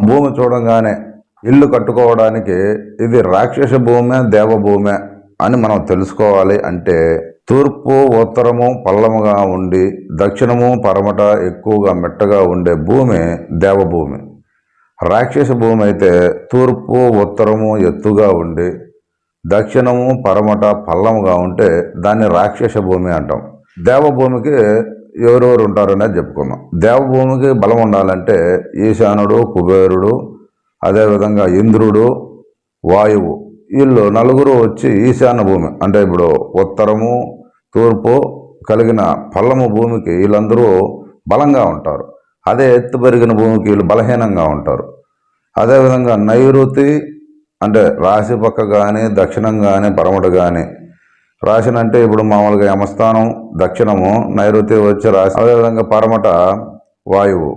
భూమి చూడంగానే ఇల్లు కట్టుకోవడానికి ఇది రాక్షస భూమే దేవభూమే అని మనం తెలుసుకోవాలి. అంటే తూర్పు ఉత్తరము పల్లముగా ఉండి దక్షిణము పరమట ఎక్కువగా మెట్టగా ఉండే భూమి దేవభూమి. రాక్షస భూమి అయితే తూర్పు ఉత్తరము ఎత్తుగా ఉండి దక్షిణము పరమట పల్లముగా ఉంటే దాన్ని రాక్షస భూమి అంటాం. దేవభూమికి ఎవరెవరు ఉంటారనేది చెప్పుకుందాం. దేవభూమికి బలం ఉండాలంటే ఈశానుడు, కుబేరుడు, అదేవిధంగా ఇంద్రుడు, వాయువు, వీళ్ళు నలుగురు వచ్చి ఈశాన్య భూమి అంటే ఇప్పుడు ఉత్తరము తూర్పు కలిగిన పల్లము భూమికి వీళ్ళందరూ బలంగా ఉంటారు. అదే ఎత్తు పెరిగిన భూమికి వీళ్ళు బలహీనంగా ఉంటారు. అదేవిధంగా నైరుతి అంటే రాశి పక్క కానీ దక్షిణం కానీ పరమట కానీ, రాశిని అంటే ఇప్పుడు మామూలుగా యమస్థానం దక్షిణము, నైరుతి వచ్చే రాశి, అదేవిధంగా పరమట వాయువు,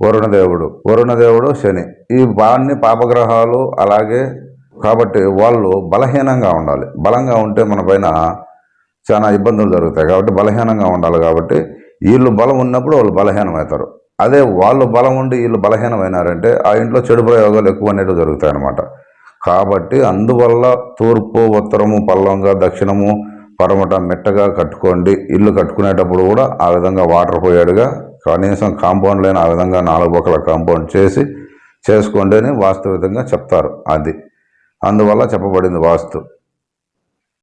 వరుణదేవుడు శని, ఈ అన్ని పాపగ్రహాలు అలాగే. కాబట్టి వాళ్ళు బలహీనంగా ఉండాలి. బలంగా ఉంటే మన పైన చాలా ఇబ్బందులు జరుగుతాయి. కాబట్టి బలహీనంగా ఉండాలి. కాబట్టి వీళ్ళు బలం ఉన్నప్పుడు వాళ్ళు బలహీనమవుతారు. అదే వాళ్ళు బలం ఉండి వీళ్ళు బలహీనమైనారంటే ఆ ఇంట్లో చెడు ప్రయోగాలు ఎక్కువ అనేవి జరుగుతాయి అన్నమాట. కాబట్టి అందువల్ల తూర్పు ఉత్తరము పల్లంగా దక్షిణము పరమట మెట్టగా కట్టుకోండి. ఇల్లు కట్టుకునేటప్పుడు కూడా ఆ విధంగా వాటర్ పోయాడుగా కనీసం కాంపౌండ్ లేని ఆ విధంగా 4 పక్కల కాంపౌండ్ చేసుకోండి అని వాస్తవికంగా చెప్తారు. అది అందువల్ల చెప్పబడింది వాస్తు.